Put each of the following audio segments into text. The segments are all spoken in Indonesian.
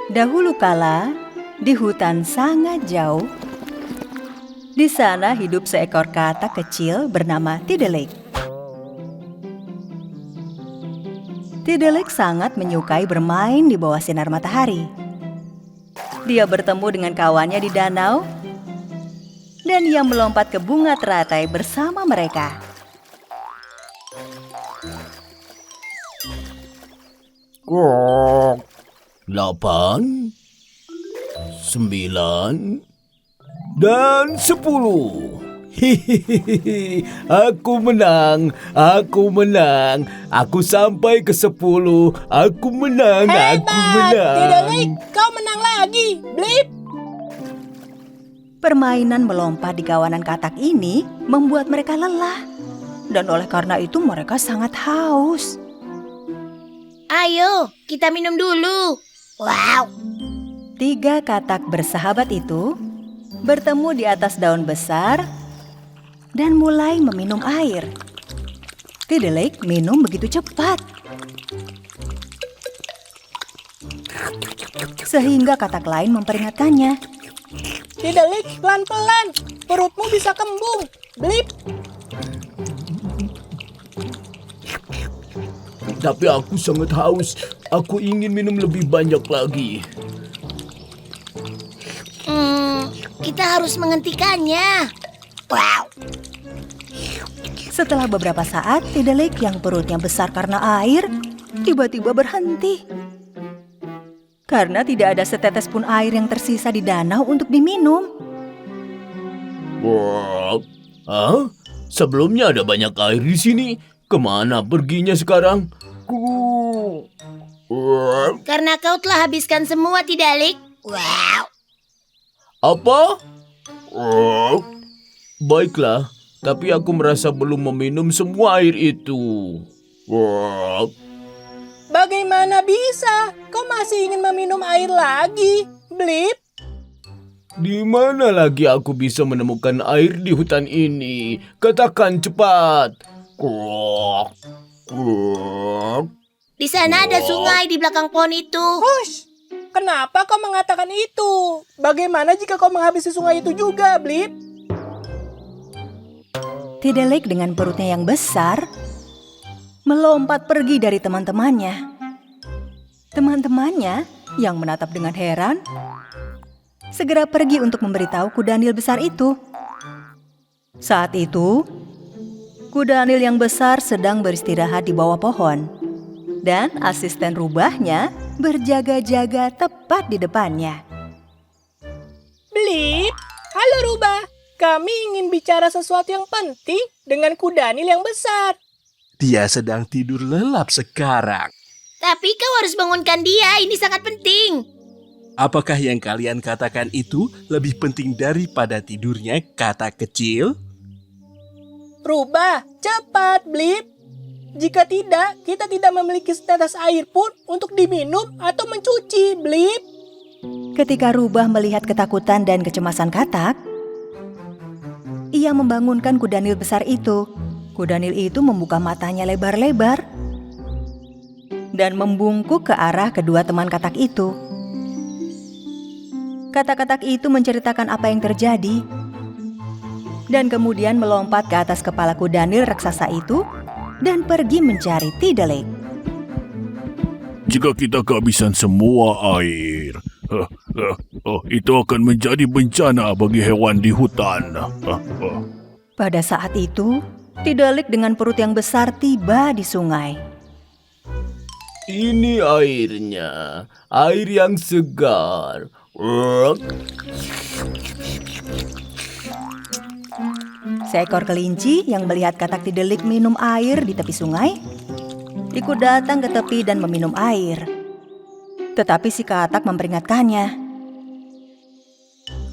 Dahulu kala, di hutan sangat jauh, di sana hidup seekor katak kecil bernama Tidelik. Tidelik sangat menyukai bermain di bawah sinar matahari. Dia bertemu dengan kawannya di danau, dan ia melompat ke bunga teratai bersama mereka. Kok. 8, 9, dan 10. Hihihi, aku menang. Aku sampai ke 10. Aku menang. Tidelik, kau menang lagi, Blip. Permainan melompat di kawanan katak ini membuat mereka lelah. Dan oleh karena itu mereka sangat haus. Ayo, kita minum dulu. Wow. 3 katak bersahabat itu bertemu di atas daun besar dan mulai meminum air. Tidelik minum begitu cepat, sehingga katak lain memperingatkannya. Tidelik, pelan-pelan. Perutmu bisa kembung, Blip. Tapi aku sangat haus. Aku ingin minum lebih banyak lagi. Kita harus menghentikannya. Wow. Setelah beberapa saat, Tidelik yang perutnya besar karena air, tiba-tiba berhenti. Karena tidak ada setetes pun air yang tersisa di danau untuk diminum. Hah? Sebelumnya ada banyak air di sini. Kemana perginya sekarang? Karena kau telah habiskan semua, Tidelik. Wow. Apa? Baiklah, tapi aku merasa belum meminum semua air itu. Bagaimana bisa? Kau masih ingin meminum air lagi, Blip? Di mana lagi aku bisa menemukan air di hutan ini? Katakan cepat. Di sana ada sungai di belakang pohon itu. Hush! Kenapa kau mengatakan itu? Bagaimana jika kau menghabisi sungai itu juga, Blip? Tidelik dengan perutnya yang besar melompat pergi dari teman-temannya. Teman-temannya yang menatap dengan heran segera pergi untuk memberitahu kudanil besar itu. Saat itu, kudanil yang besar sedang beristirahat di bawah pohon, dan asisten rubahnya berjaga-jaga tepat di depannya. Blip, halo Rubah. Kami ingin bicara sesuatu yang penting dengan kudanil yang besar. Dia sedang tidur lelap sekarang. Tapi kau harus bangunkan dia, ini sangat penting. Apakah yang kalian katakan itu lebih penting daripada tidurnya, katak kecil? Rubah, cepat, Blip. Jika tidak, kita tidak memiliki setetes air pun untuk diminum atau mencuci, Blip. Ketika Rubah melihat ketakutan dan kecemasan katak, ia membangunkan kudanil besar itu. Kudanil itu membuka matanya lebar-lebar dan membungkuk ke arah kedua teman katak itu. Katak-katak itu menceritakan apa yang terjadi dan kemudian melompat ke atas kepala kudanil raksasa itu dan pergi mencari Tidelik. Jika kita kehabisan semua air, itu akan menjadi bencana bagi hewan di hutan. Pada saat itu, Tidelik dengan perut yang besar tiba di sungai. Ini airnya, air yang segar. Seekor kelinci yang melihat katak Tidelik minum air di tepi sungai, ikut datang ke tepi dan meminum air. Tetapi si katak memperingatkannya.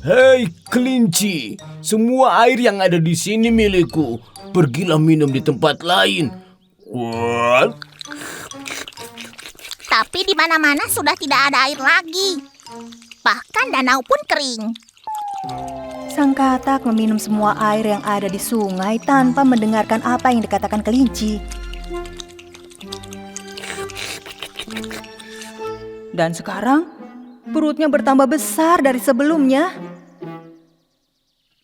Hei kelinci, semua air yang ada di sini milikku. Pergilah minum di tempat lain. Tapi di mana-mana sudah tidak ada air lagi. Bahkan danau pun kering. Sang katak meminum semua air yang ada di sungai tanpa mendengarkan apa yang dikatakan kelinci. Dan sekarang, Perutnya bertambah besar dari sebelumnya.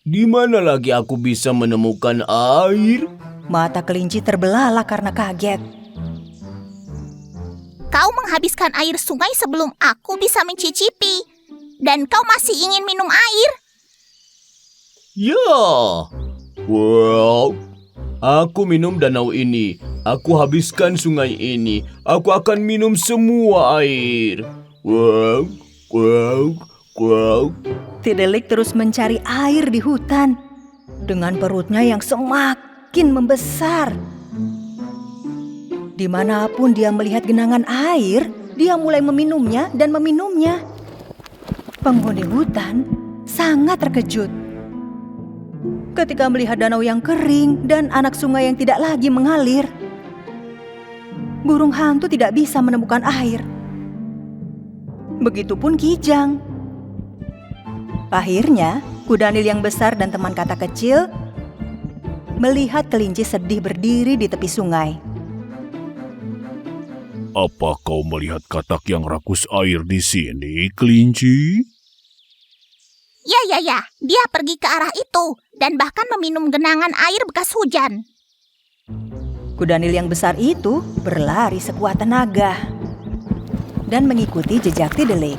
Di mana lagi aku bisa menemukan air? Mata kelinci terbelalak karena kaget. Kau menghabiskan air sungai sebelum aku bisa mencicipi. Dan kau masih ingin minum air? Ya. Wow. Aku minum danau ini. Aku habiskan sungai ini. Aku akan minum semua air. Wow. Wow. Wow. Tidelik terus mencari air di hutan dengan perutnya yang semakin membesar. Dimanapun dia melihat genangan air, dia mulai meminumnya dan meminumnya. Penghuni hutan sangat terkejut ketika melihat danau yang kering dan anak sungai yang tidak lagi mengalir. Burung hantu tidak bisa menemukan air. Begitupun Kijang. Akhirnya, Kudanil yang besar dan teman katak kecil melihat kelinci sedih berdiri di tepi sungai. Apa kau melihat katak yang rakus air di sini, kelinci? Ya. Dia pergi ke arah itu dan bahkan meminum genangan air bekas hujan. Kudanil yang besar itu berlari sekuat tenaga dan mengikuti jejak Tidelik.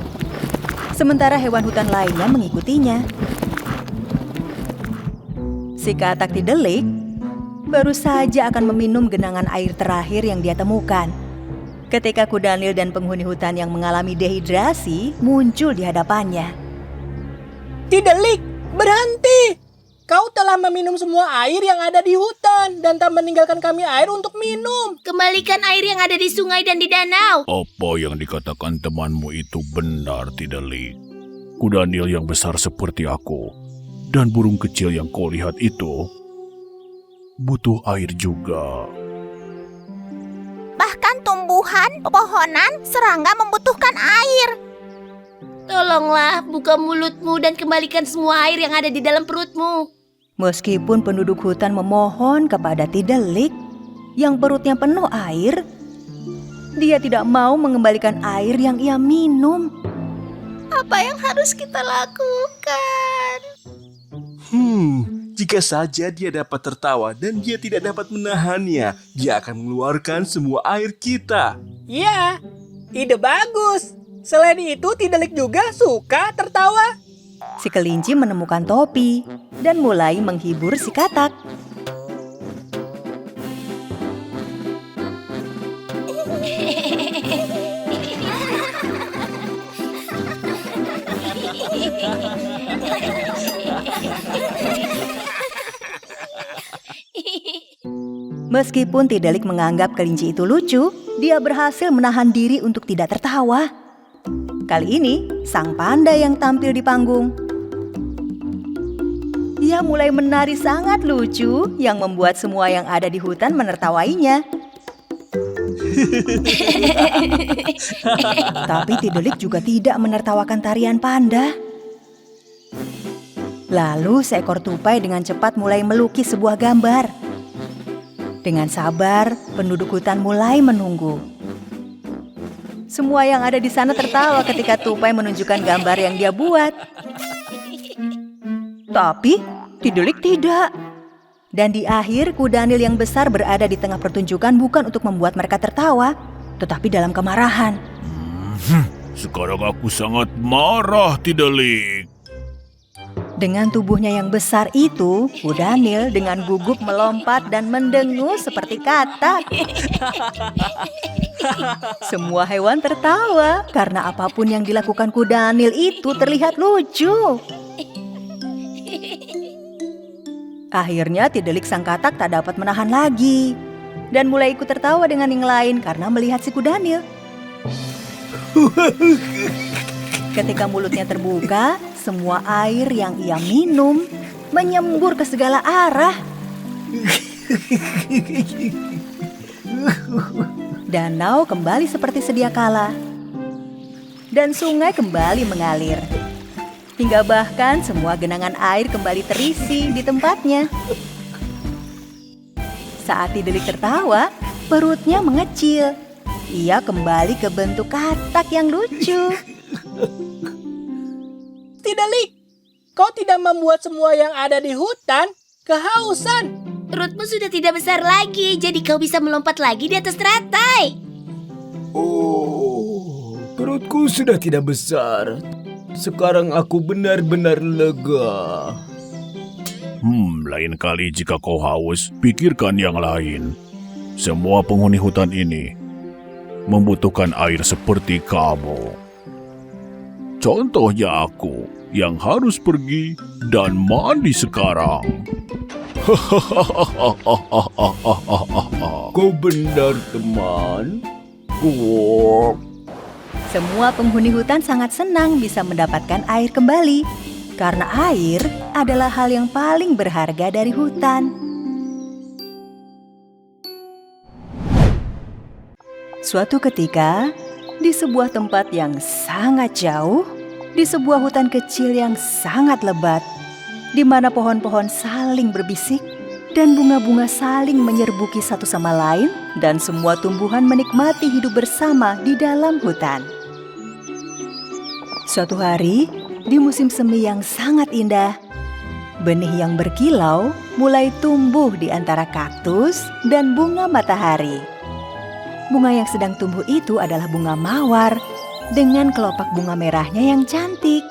Sementara hewan hutan lainnya mengikutinya. Si katak Tidelik baru saja akan meminum genangan air terakhir yang dia temukan ketika Kudanil dan penghuni hutan yang mengalami dehidrasi muncul di hadapannya. Tidelik, berhenti! Kau telah meminum semua air yang ada di hutan dan tak meninggalkan kami air untuk minum. Kembalikan air yang ada di sungai dan di danau. Apa yang dikatakan temanmu itu benar, Tidelik? Kudanil yang besar seperti aku dan burung kecil yang kau lihat itu butuh air juga. Bahkan tumbuhan, pepohonan, serangga membutuhkan air. Tolonglah, buka mulutmu dan kembalikan semua air yang ada di dalam perutmu. Meskipun penduduk hutan memohon kepada Tidelik yang perutnya penuh air, dia tidak mau mengembalikan air yang ia minum. Apa yang harus kita lakukan? Jika saja dia dapat tertawa dan dia tidak dapat menahannya, dia akan mengeluarkan semua air kita. Ya, ide bagus. Selain itu, Tidelik juga suka tertawa. Si kelinci menemukan topi dan mulai menghibur si katak. Meskipun Tidelik menganggap kelinci itu lucu, dia berhasil menahan diri untuk tidak tertawa. Kali ini, sang panda yang tampil di panggung. Ia mulai menari sangat lucu yang membuat semua yang ada di hutan menertawainya. Tapi Tidelik juga tidak menertawakan tarian panda. Lalu seekor tupai dengan cepat mulai melukis sebuah gambar. Dengan sabar, penduduk hutan mulai menunggu. Semua yang ada di sana tertawa ketika tupai menunjukkan gambar yang dia buat. Tapi Tidelik tidak. Dan di akhir, Kudanil yang besar berada di tengah pertunjukan bukan untuk membuat mereka tertawa, tetapi dalam kemarahan. Sekarang aku sangat marah, Tidelik. Dengan tubuhnya yang besar itu, Kudanil dengan gugup melompat dan mendengus seperti katak. Semua hewan tertawa karena apapun yang dilakukan Kudanil itu terlihat lucu. Akhirnya Tidelik sang katak tak dapat menahan lagi dan mulai ikut tertawa dengan yang lain karena melihat si Kudanil. Ketika mulutnya terbuka, semua air yang ia minum menyembur ke segala arah. Danau kembali seperti sedia kala, dan sungai kembali mengalir. Hingga bahkan semua genangan air kembali terisi di tempatnya. Saat Tidelik tertawa, perutnya mengecil. Ia kembali ke bentuk katak yang lucu. Tidalik, kau tidak membuat semua yang ada di hutan kehausan. Perutmu sudah tidak besar lagi, jadi kau bisa melompat lagi di atas teratai. Oh, perutku sudah tidak besar. Sekarang aku benar-benar lega. Lain kali jika kau haus, pikirkan yang lain. Semua penghuni hutan ini membutuhkan air seperti kamu. Contohnya aku yang harus pergi dan mandi sekarang. Kau benar, teman. Semua penghuni hutan sangat senang bisa mendapatkan air kembali, karena air adalah hal yang paling berharga dari hutan. Suatu ketika, di sebuah tempat yang sangat jauh, di sebuah hutan kecil yang sangat lebat, di mana pohon-pohon saling berbisik dan bunga-bunga saling menyerbuki satu sama lain, dan semua tumbuhan menikmati hidup bersama di dalam hutan. Suatu hari, di musim semi yang sangat indah, benih yang berkilau mulai tumbuh di antara kaktus dan bunga matahari. Bunga yang sedang tumbuh itu adalah bunga mawar dengan kelopak bunga merahnya yang cantik.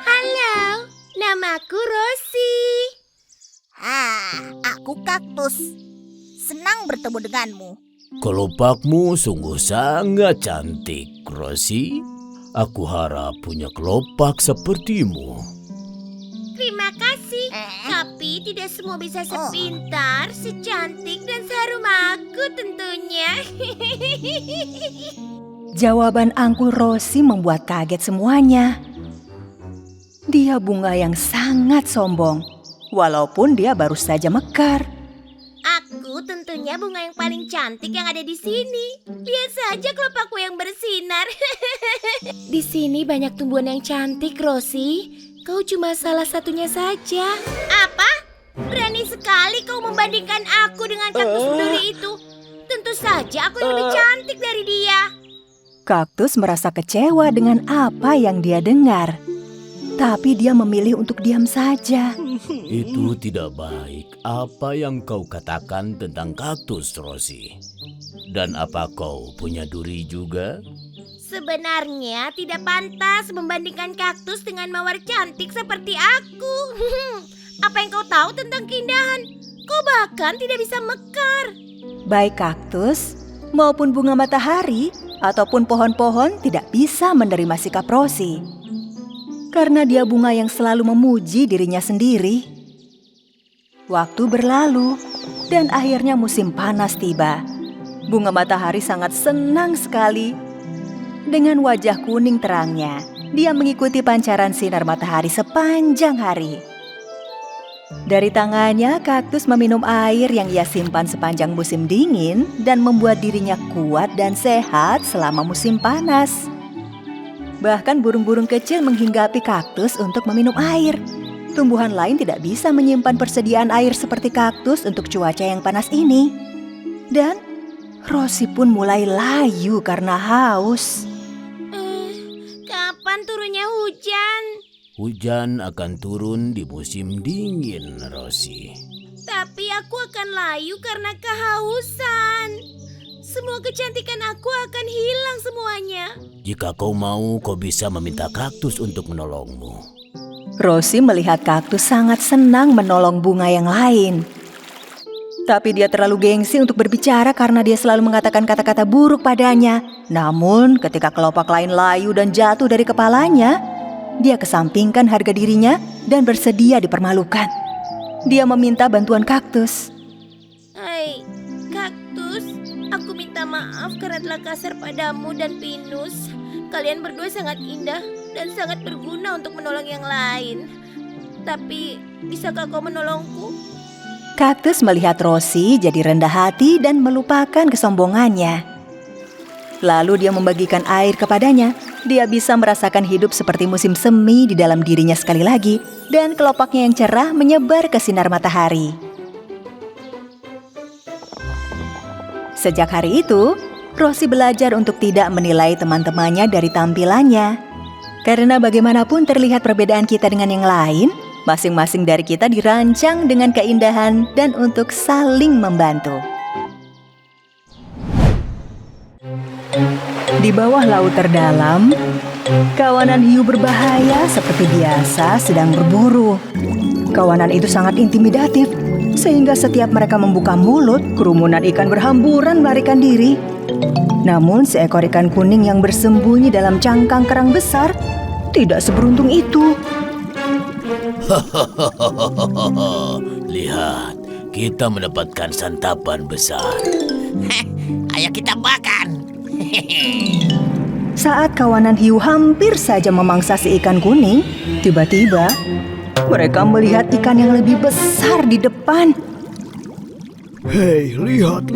Halo, namaku Rosie. Aku kaktus. Senang bertemu denganmu. Kelopakmu sungguh sangat cantik, Rosie. Aku harap punya kelopak sepertimu. Terima kasih, tapi tidak semua bisa sepintar, secantik, dan seharum aku tentunya. Jawaban Angkul Rosie membuat kaget semuanya. Dia bunga yang sangat sombong, walaupun dia baru saja mekar. Aku tentunya bunga yang paling cantik yang ada di sini. Lihat saja kelopakku yang bersinar. Di sini banyak tumbuhan yang cantik, Rosie. Kau cuma salah satunya saja. Apa? Berani sekali kau membandingkan aku dengan kaktus berduri itu. Tentu saja aku yang lebih cantik dari dia. Kaktus merasa kecewa dengan apa yang dia dengar. Tapi dia memilih untuk diam saja. Itu tidak baik apa yang kau katakan tentang kaktus, Rosie. Dan apa kau punya duri juga? Sebenarnya tidak pantas membandingkan kaktus dengan mawar cantik seperti aku. Apa yang kau tahu tentang keindahan? Kau bahkan tidak bisa mekar. Baik kaktus maupun bunga matahari ataupun pohon-pohon tidak bisa menerima sikap Rosie. Karena dia bunga yang selalu memuji dirinya sendiri. Waktu berlalu dan akhirnya musim panas tiba. Bunga matahari sangat senang sekali. Dengan wajah kuning terangnya, dia mengikuti pancaran sinar matahari sepanjang hari. Dari tangannya, kaktus meminum air yang ia simpan sepanjang musim dingin dan membuat dirinya kuat dan sehat selama musim panas. Bahkan burung-burung kecil menghinggapi kaktus untuk meminum air. Tumbuhan lain tidak bisa menyimpan persediaan air seperti kaktus untuk cuaca yang panas ini. Dan Rosie pun mulai layu karena haus. Kapan turunnya hujan? Hujan akan turun di musim dingin, Rosie. Tapi aku akan layu karena kehausan. Semua kecantikan aku akan hilang semuanya. Jika kau mau, kau bisa meminta kaktus untuk menolongmu. Rosie melihat kaktus sangat senang menolong bunga yang lain. Tapi dia terlalu gengsi untuk berbicara karena dia selalu mengatakan kata-kata buruk padanya. Namun ketika kelopak lain layu dan jatuh dari kepalanya, dia kesampingkan harga dirinya dan bersedia dipermalukan. Dia meminta bantuan kaktus. Hai, kaktus, aku minta maaf karena telah kasar padamu dan Pinus. Kalian berdua sangat indah dan sangat berguna untuk menolong yang lain. Tapi, bisakah kau menolongku? Kaktus melihat Rosie jadi rendah hati dan melupakan kesombongannya. Lalu dia membagikan air kepadanya. Dia bisa merasakan hidup seperti musim semi di dalam dirinya sekali lagi. Dan kelopaknya yang cerah menyebar ke sinar matahari. Sejak hari itu, Rosie belajar untuk tidak menilai teman-temannya dari tampilannya. Karena bagaimanapun terlihat perbedaan kita dengan yang lain, masing-masing dari kita dirancang dengan keindahan dan untuk saling membantu. Di bawah laut terdalam, kawanan hiu berbahaya seperti biasa sedang berburu. Kawanan itu sangat intimidatif, sehingga setiap mereka membuka mulut, kerumunan ikan berhamburan melarikan diri. Namun seekor ikan kuning yang bersembunyi dalam cangkang kerang besar tidak seberuntung itu. Lihat, kita mendapatkan santapan besar. Ayo kita makan. Saat kawanan hiu hampir saja memangsa si ikan kuning, tiba-tiba mereka melihat ikan yang lebih besar di depan. Hei, lihat.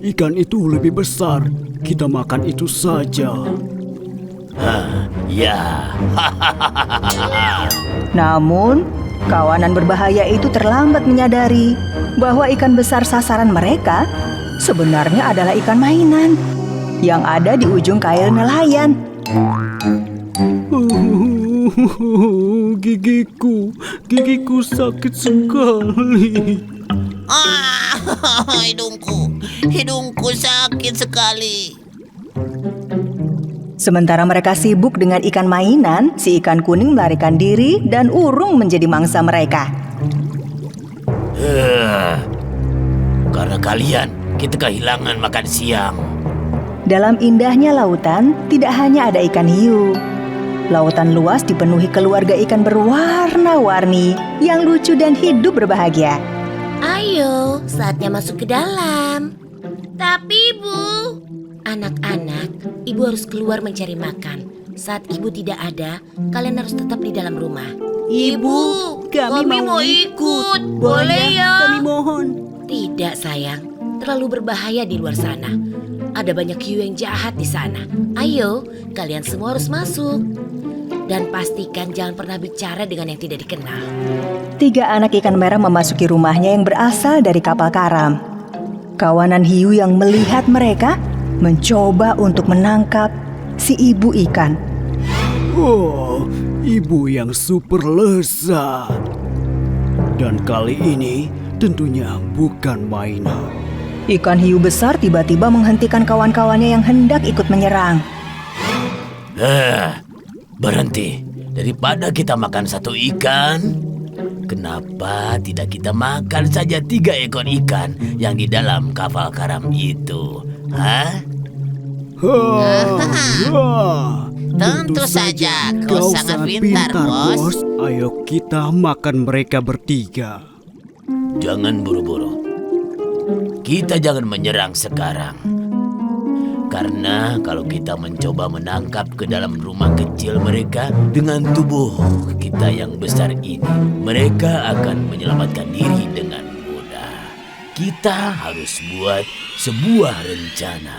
Ikan itu lebih besar. Kita makan itu saja. Ya. Namun, kawanan berbahaya itu terlambat menyadari bahwa ikan besar sasaran mereka sebenarnya adalah ikan mainan yang ada di ujung kail nelayan. Gigiku sakit sekali. Hidungku sakit sekali. Sementara mereka sibuk dengan ikan mainan, si ikan kuning melarikan diri dan urung menjadi mangsa mereka. Karena kalian, kita kehilangan makan siang. Dalam indahnya lautan, tidak hanya ada ikan hiu. Lautan luas dipenuhi keluarga ikan berwarna-warni yang lucu dan hidup berbahagia. Ayo, saatnya masuk ke dalam. Tapi Ibu, anak-anak, Ibu harus keluar mencari makan. Saat Ibu tidak ada, kalian harus tetap di dalam rumah. Ibu, kami mau ikut. Boleh ya? Kami mohon. Tidak sayang, terlalu berbahaya di luar sana. Ada banyak hiu yang jahat di sana. Ayo, kalian semua harus masuk. Dan pastikan jangan pernah bicara dengan yang tidak dikenal. 3 anak ikan merah memasuki rumahnya yang berasal dari kapal karam. Kawanan hiu yang melihat mereka mencoba untuk menangkap si ibu ikan. Oh, ibu yang super lezat. Dan kali ini tentunya bukan mainan. Ikan hiu besar tiba-tiba menghentikan kawan-kawannya yang hendak ikut menyerang. Berhenti. Daripada kita makan 1 ikan, kenapa tidak kita makan saja 3 ekor ikan yang di dalam kapal karam itu? Tentu saja, kau sangat pintar, bos. Ayo kita makan mereka bertiga. Jangan buru-buru. Kita jangan menyerang sekarang. Karena kalau kita mencoba menangkap ke dalam rumah kecil mereka dengan tubuh kita yang besar ini, mereka akan menyelamatkan diri dengan mudah. Kita harus buat sebuah rencana.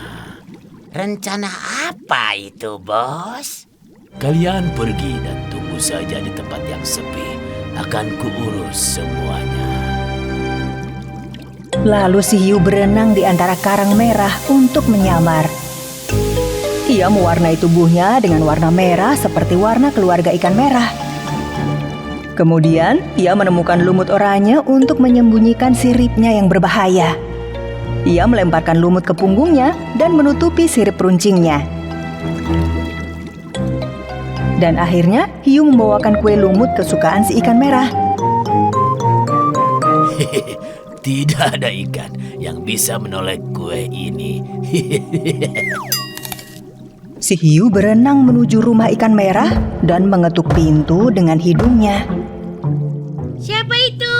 Rencana apa itu, bos? Kalian pergi dan tunggu saja di tempat yang sepi. Akan kuurus semuanya. Lalu si hiu berenang di antara karang merah untuk menyamar. Ia mewarnai tubuhnya dengan warna merah seperti warna keluarga ikan merah. Kemudian, ia menemukan lumut oranye untuk menyembunyikan siripnya yang berbahaya. Ia melemparkan lumut ke punggungnya dan menutupi sirip runcingnya. Dan akhirnya, hiu membawakan kue lumut kesukaan si ikan merah. Tidak ada ikan yang bisa menolak kue ini. Si hiu berenang menuju rumah ikan merah dan mengetuk pintu dengan hidungnya. Siapa itu?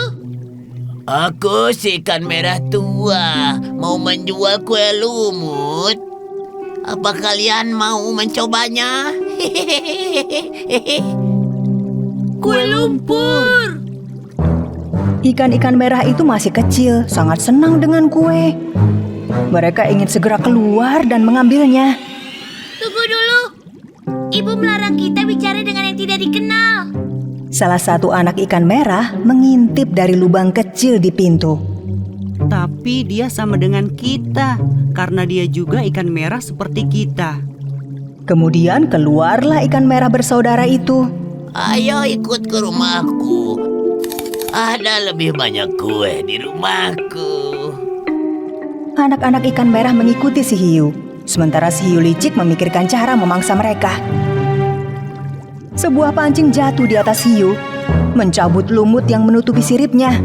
Aku si ikan merah tua, mau menjual kue lumut. Apa kalian mau mencobanya? Kue lumpur. Ikan-ikan merah itu masih kecil, sangat senang dengan kue. Mereka ingin segera keluar dan mengambilnya. Tunggu dulu. Ibu melarang kita bicara dengan yang tidak dikenal. Salah satu anak ikan merah mengintip dari lubang kecil di pintu. Tapi dia sama dengan kita, karena dia juga ikan merah seperti kita. Kemudian keluarlah ikan merah bersaudara itu. Ayo ikut ke rumahku. Ada lebih banyak kue di rumahku. Anak-anak ikan merah mengikuti si hiu, sementara si hiu licik memikirkan cara memangsa mereka. Sebuah pancing jatuh di atas hiu, mencabut lumut yang menutupi siripnya.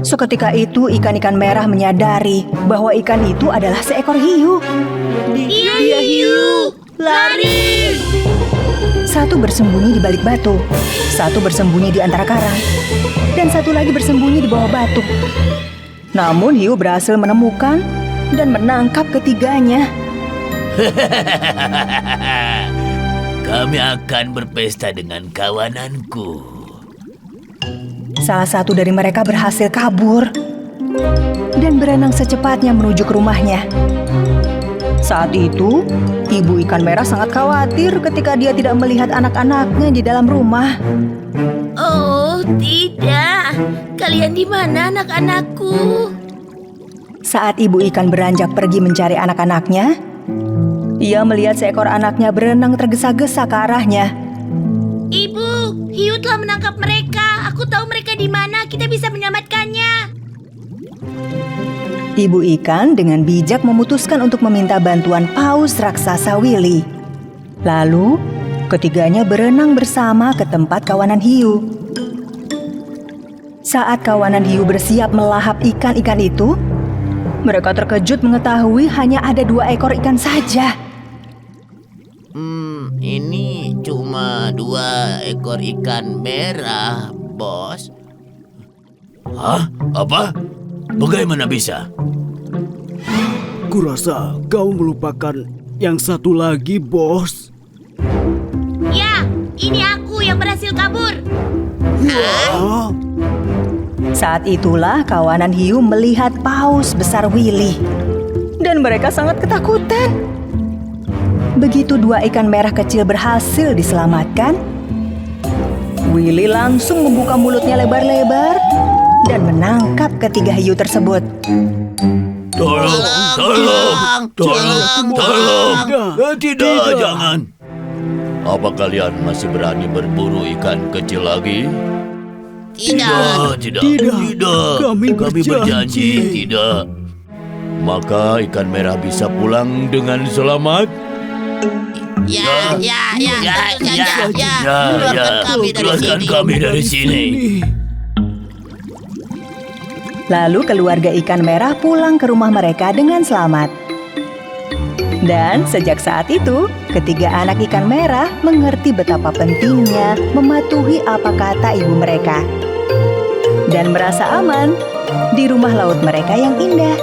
Seketika itu ikan-ikan merah menyadari bahwa ikan itu adalah seekor hiu. Dia hiu! Lari! Satu bersembunyi di balik batu, satu bersembunyi di antara karang, dan satu lagi bersembunyi di bawah batu. Namun hiu berhasil menemukan dan menangkap ketiganya. Kami akan berpesta dengan kawananku. Salah satu dari mereka berhasil kabur dan berenang secepatnya menuju ke rumahnya. Saat itu, ibu ikan merah sangat khawatir ketika dia tidak melihat anak-anaknya di dalam rumah. Oh, tidak. Kalian di mana anak-anakku? Saat ibu ikan beranjak pergi mencari anak-anaknya, ia melihat seekor anaknya berenang tergesa-gesa ke arahnya. Ibu, hiu telah menangkap mereka. Aku tahu mereka di mana. Kita bisa menyelamatkannya. Ibu ikan dengan bijak memutuskan untuk meminta bantuan paus raksasa Willy. Lalu, ketiganya berenang bersama ke tempat kawanan hiu. Saat kawanan hiu bersiap melahap ikan-ikan itu, mereka terkejut mengetahui hanya ada 2 ekor ikan saja. Ini cuma 2 ekor ikan merah, bos. Hah? Apa? Bagaimana bisa? Kurasa kau melupakan yang satu lagi, bos. Ya, ini aku yang berhasil kabur. Wah, Saat itulah kawanan hiu melihat paus besar Willy. Dan mereka sangat ketakutan. Begitu 2 ikan merah kecil berhasil diselamatkan, Willy langsung membuka mulutnya lebar-lebar dan menangkap ketiga hiu tersebut. Tolong! Tidak, jangan. Apa kalian masih berani berburu ikan kecil lagi? Tidak. Kami berjanji. Tidak. Maka ikan merah bisa pulang dengan selamat? Keluarkan kami dari sini. Lalu keluarga ikan merah pulang ke rumah mereka dengan selamat. Dan sejak saat itu, ketiga anak ikan merah mengerti betapa pentingnya mematuhi apa kata ibu mereka. Dan merasa aman di rumah laut mereka yang indah.